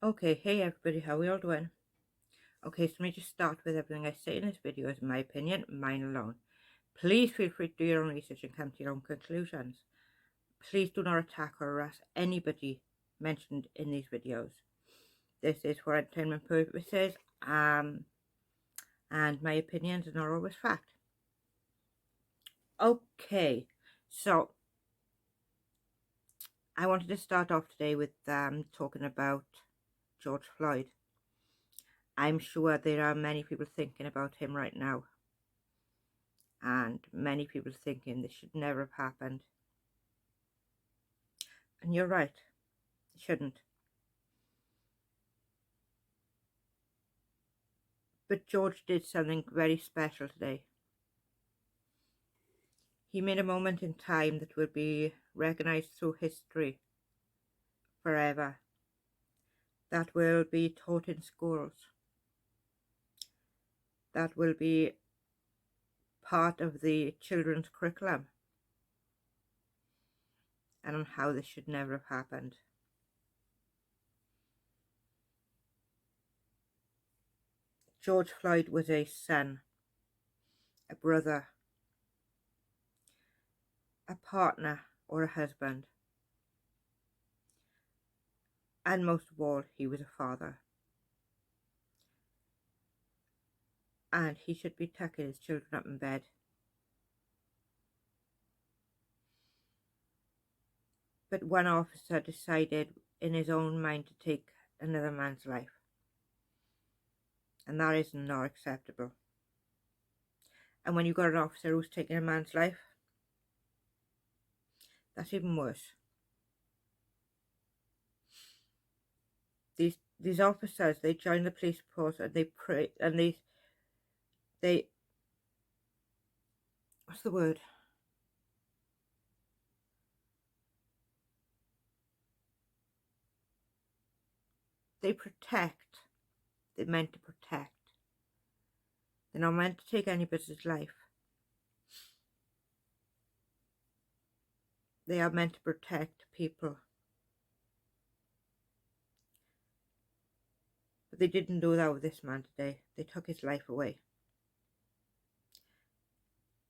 Okay, hey everybody, how are we all doing? Okay, so let me just start with everything I say in this video is my opinion, mine alone. Please feel free to do your own research and come to your own conclusions. Please do not attack or harass anybody mentioned in these videos. This is for entertainment purposes, and my opinions are not always fact. Okay, so I wanted to start off today with talking about George Floyd. I'm sure there are many people thinking about him right now, and many people thinking this should never have happened. And you're right, it shouldn't. But George did something very special today. He made a moment in time that will be recognised through history forever, that will be taught in schools, that will be part of the children's curriculum, and on how this should never have happened. George Floyd was a son, a brother, a partner, or a husband. And most of all, he was a father. And he should be tucking his children up in bed. But one officer decided in his own mind to take another man's life. And that is not acceptable. And when you've got an officer who's taking a man's life, that's even worse. These officers, they join the police force and they pray, and they what's the word? They protect. They're meant to protect. They're not meant to take anybody's life. They are meant to protect people. But they didn't do that with this man today. They took his life away.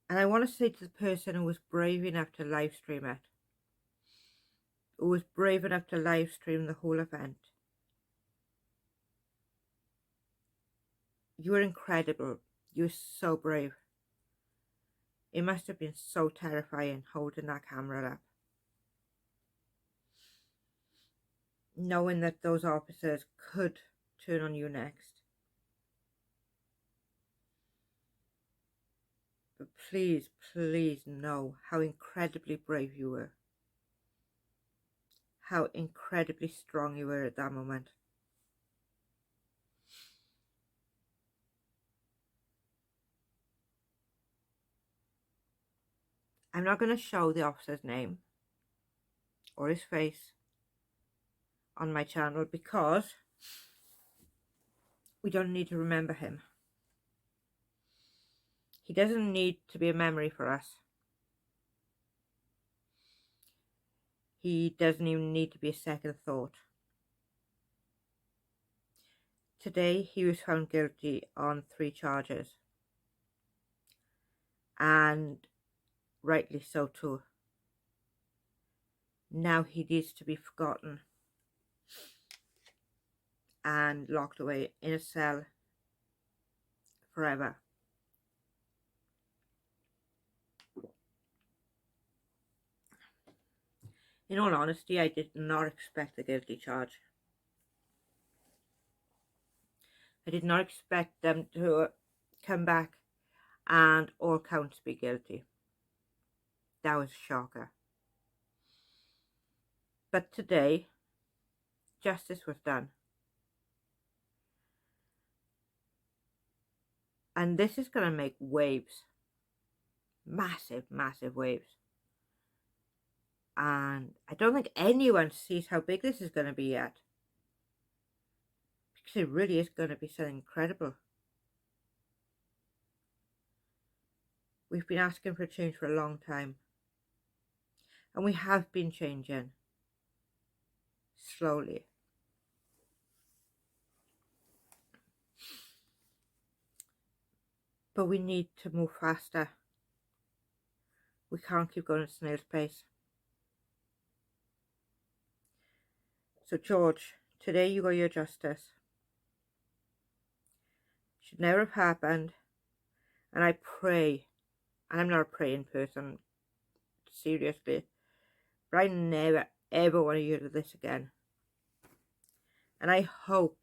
And I want to say to the person who was brave enough to live stream it, who was brave enough to live stream the whole event, you were incredible. You were so brave. It must have been so terrifying holding that camera up, knowing that those officers could turn on you next. But please, please know how incredibly brave you were. How incredibly strong you were at that moment. I'm not going to show the officer's name or his face on my channel because we don't need to remember him. He doesn't need to be a memory for us. He doesn't even need to be a second thought. Today he was found guilty on 3 charges. And rightly so too. Now he needs to be forgotten and locked away in a cell forever. In all honesty, I did not expect a guilty charge. I did not expect them to come back and all counts be guilty. That was a shocker. But today, justice was done. And this is going to make waves. Massive, massive waves. And I don't think anyone sees how big this is going to be yet. Because it really is going to be something incredible. We've been asking for a change for a long time. And we have been changing. Slowly. but we need to move faster. We can't keep going at snail's pace. So George, today you got your justice. Should never have happened. And I pray, and I'm not a praying person, seriously, but I never ever want to hear of this again. And I hope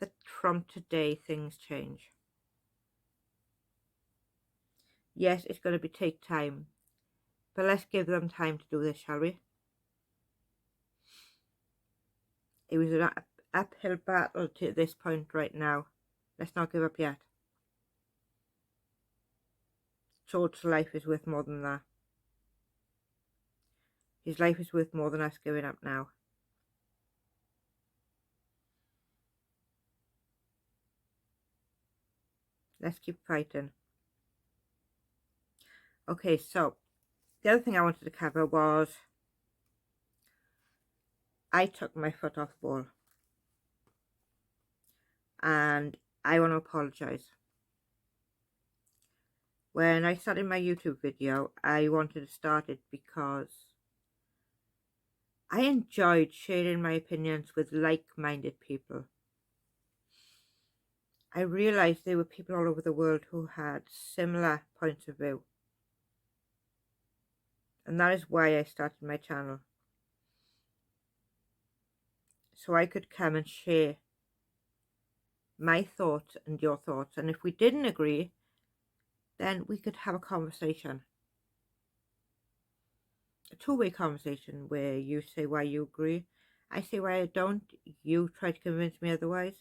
that from today things change. Yes, it's going to take time, but let's give them time to do this, shall we? It was an uphill battle to this point right now. Let's not give up yet. George's life is worth more than that. His life is worth more than us giving up now. Let's keep fighting. Okay, so the other thing I wanted to cover was I took my foot off the ball. And I want to apologise. When I started my YouTube video, I wanted to start it because I enjoyed sharing my opinions with like-minded people. I realised there were people all over the world who had similar points of view. And that is why I started my channel. So I could come and share my thoughts and your thoughts. And if we didn't agree, then we could have a conversation. A two-way conversation where you say why you agree, I say why I don't, you try to convince me otherwise,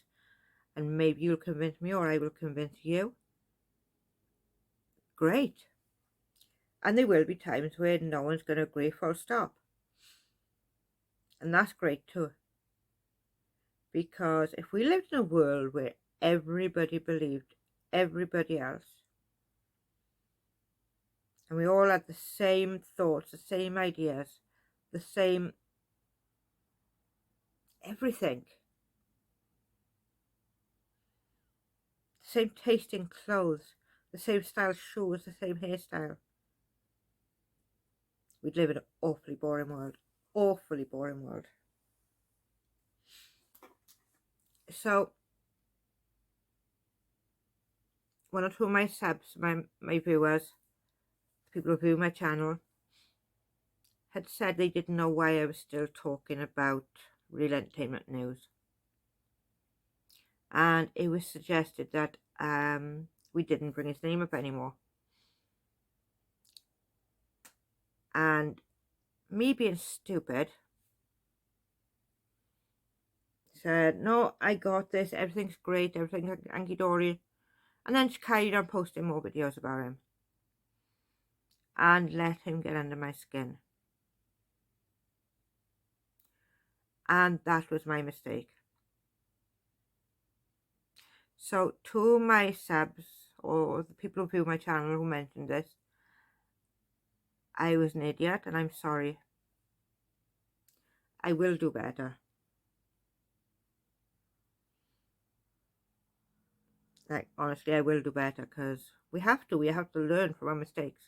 and maybe you'll convince me or I will convince you. Great. And there will be times where no one's going to agree, full stop. And that's great too. Because if we lived in a world where everybody believed everybody else, and we all had the same thoughts, the same ideas, the same everything, the same taste in clothes, the same style shoes, the same hairstyle, we'd live in an awfully boring world. Awfully boring world. So, one or two of my subs, my viewers, people who view my channel, had said they didn't know why I was still talking about Real Entertainment News. And it was suggested that we didn't bring his name up anymore. And me being stupid said, no, I got this, everything's great, everything's hunky-dory. And then she carried on posting more videos about him. And let him get under my skin. And that was my mistake. So to my subs, or the people who view my channel who mentioned this, I was an idiot and I'm sorry. I will do better. Like, honestly, I will do better because we have to learn from our mistakes.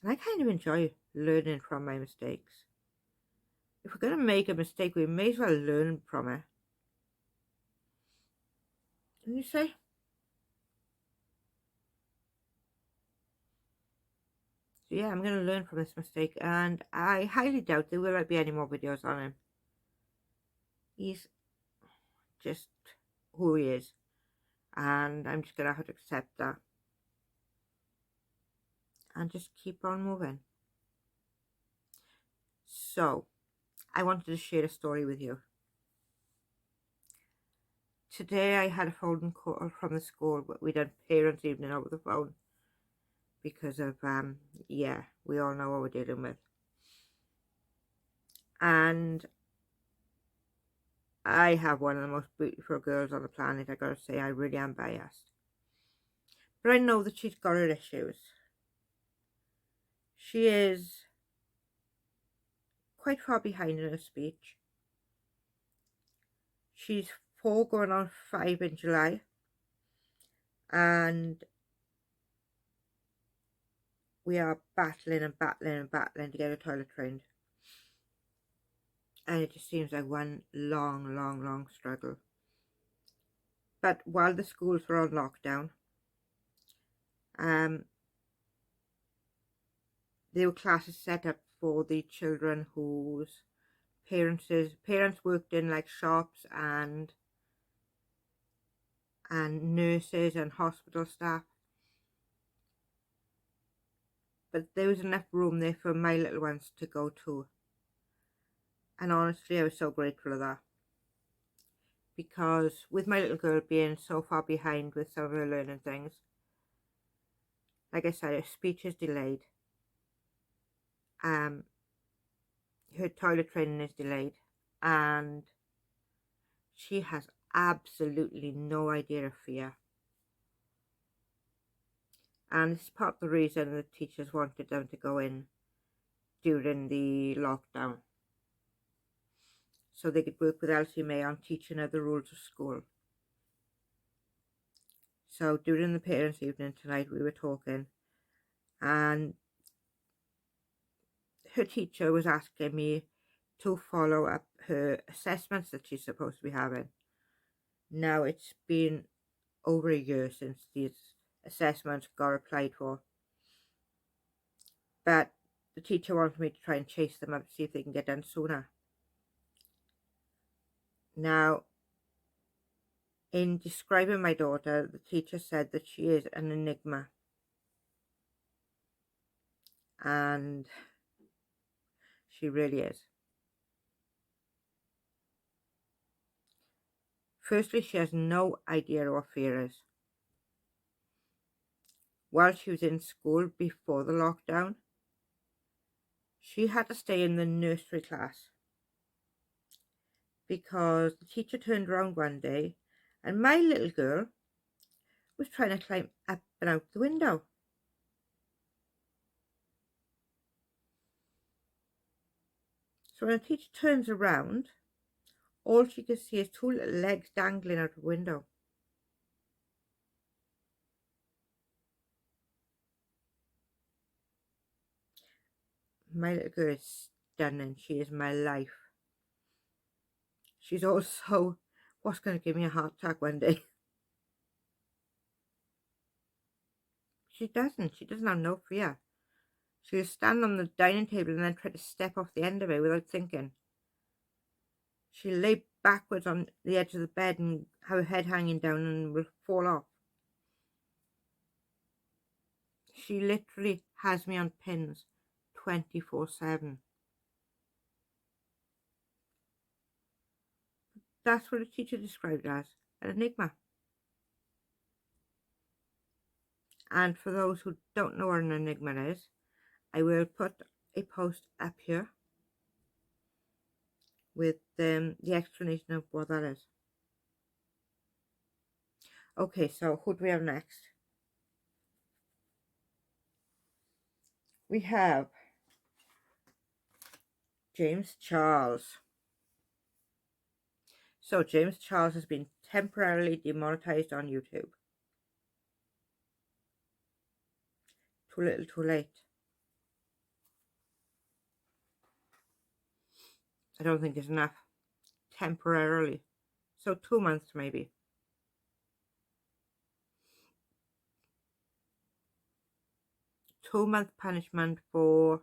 And I kind of enjoy learning from my mistakes. If we're going to make a mistake, we may as well learn from it. Can you say? So yeah, I'm going to learn from this mistake, and I highly doubt there will be any more videos on him. He's just who he is, and I'm just going to have to accept that. And just keep on moving. So, I wanted to share a story with you. Today I had a phone call from the school, but we did parents' evening over the phone. Because of, yeah, we all know what we're dealing with. And I have one of the most beautiful girls on the planet, I gotta say, I really am biased. But I know that she's got her issues. She is quite far behind in her speech. She's 4 going on 5 in July, and we are battling and battling and battling to get her toilet trained. And it just seems like one long struggle. But while the schools were on lockdown, there were classes set up for the children whose parents worked in like shops and nurses and hospital staff. But there was enough room there for my little ones to go to. And honestly, I was so grateful of that. Because with my little girl being so far behind with some of her learning things, like I said, her speech is delayed. Her toilet training is delayed. And she has absolutely no idea of fear. And it's part of the reason the teachers wanted them to go in during the lockdown, so they could work with Elsie May on teaching her the rules of school. So during the parents' evening tonight, we were talking, and her teacher was asking me to follow up her assessments that she's supposed to be having. Now it's been over a year since these assessments got applied for, but the teacher wanted me to try and chase them up to see if they can get done sooner. Now, in describing my daughter, the teacher said that she is an enigma. And she really is. Firstly, she has no idea what fear is. While she was in school before the lockdown, she had to stay in the nursery class because the teacher turned around one day and my little girl was trying to climb up and out the window. So when the teacher turns around, all she could see is 2 little legs dangling out the window. My little girl is stunning. She is my life. She's also what's going to give me a heart attack one day. She doesn't have no fear. She'll stand on the dining table and then try to step off the end of it without thinking. She'll lay backwards on the edge of the bed and have her head hanging down and will fall off. She literally has me on pins 24/7. That's what the teacher described as an enigma. And for those who don't know what an enigma is, I will put a post up here with the explanation of what that is. Okay, so who do we have next? We have James Charles. So James Charles has been temporarily demonetized on YouTube. Too little, too late. I don't think it's enough. Temporarily. So 2 months maybe. Two-month punishment for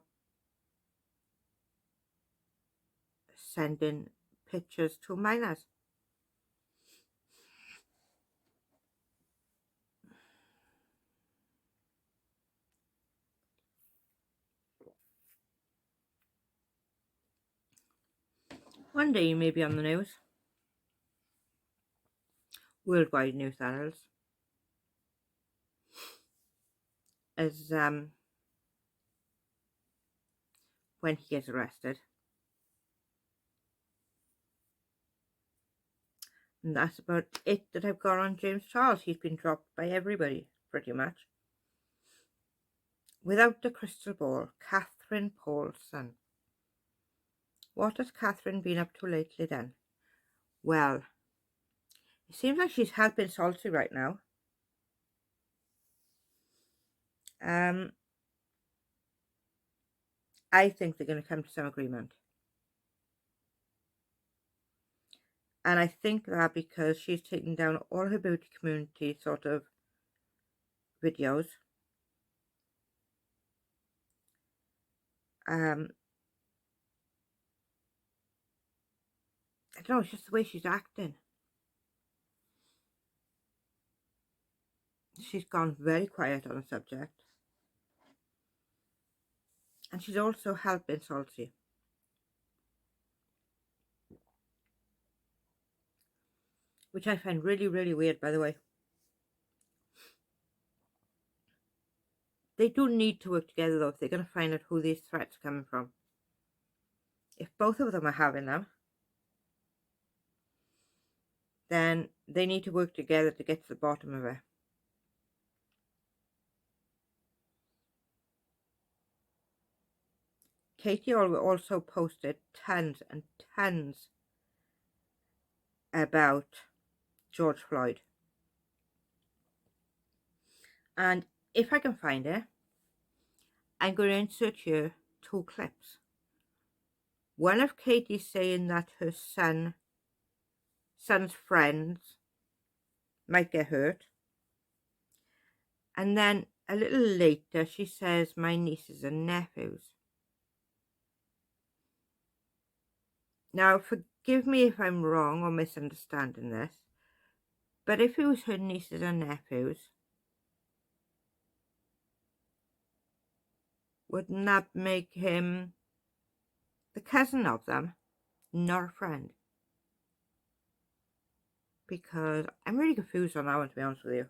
sending pictures to minors. One day you may be on the news. Worldwide news channels. As when he gets arrested. And that's about it that I've got on James Charles. He's been dropped by everybody, pretty much. Without the crystal ball, Catherine Paulson. What has Catherine been up to lately then? Well, It seems like she's helping Salty right now. I think they're going to come to some agreement. And I think that because she's taken down all her beauty community sort of videos. I don't know, it's just the way she's acting. She's gone very quiet on the subject. And she's also helping Salty. Which I find really, really weird, by the way. They do need to work together, though, if they're going to find out who these threats are coming from. If both of them are having them, then they need to work together to get to the bottom of it. Katie also posted tons and tons about George Floyd. And if I can find it, I'm going to insert here 2 clips. One of Katie saying that her son's friends might get hurt. And then a little later she says my nieces and nephews. Now forgive me if I'm wrong or misunderstanding this, but if it was her nieces and nephews, wouldn't that make him the cousin of them, not a friend? Because I'm really confused on that one, to be honest with you.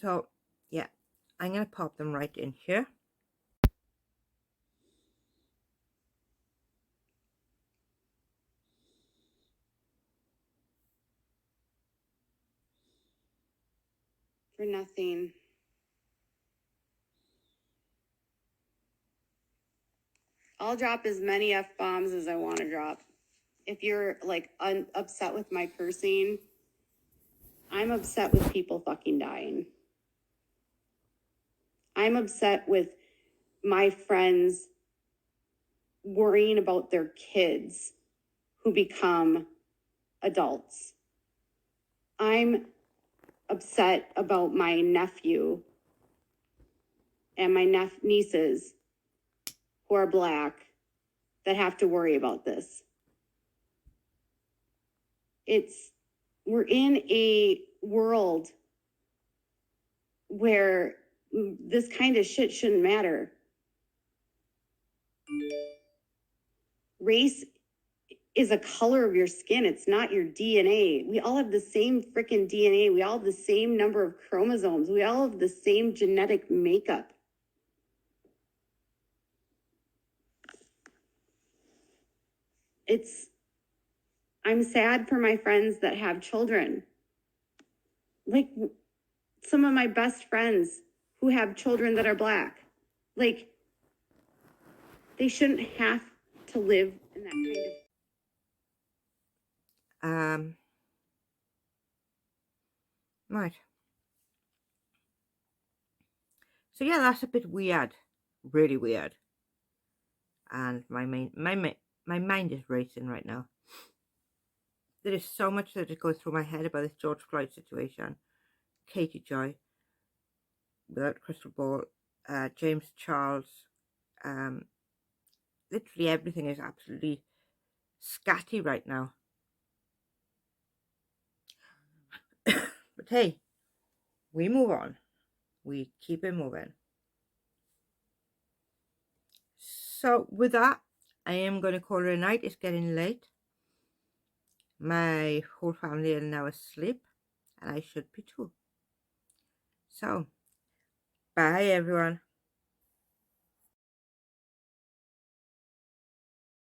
So, yeah, I'm going to pop them right in here. For nothing. I'll drop as many F-bombs as I want to drop. If you're like upset with my cursing, I'm upset with people fucking dying. I'm upset with my friends worrying about their kids who become adults. I'm upset about my nephew and my nieces who are Black that have to worry about this. We're in a world where this kind of shit shouldn't matter. Race is a color of your skin. It's not your DNA. We all have the same freaking DNA. We all have the same number of chromosomes. We all have the same genetic makeup. I'm sad for my friends that have children. Like some of my best friends who have children that are Black. Like, they shouldn't have to live in that kind of... Right. So yeah, that's a bit weird. Really weird. And my mind is racing right now. There is so much that goes through my head about this George Floyd situation. Katie Joy, without crystal ball, James Charles, literally everything is absolutely scatty right now. But hey, we move on. We keep it moving. So with that, I am going to call it a night. It's getting late. My whole family are now asleep, and I should be too. So, bye everyone.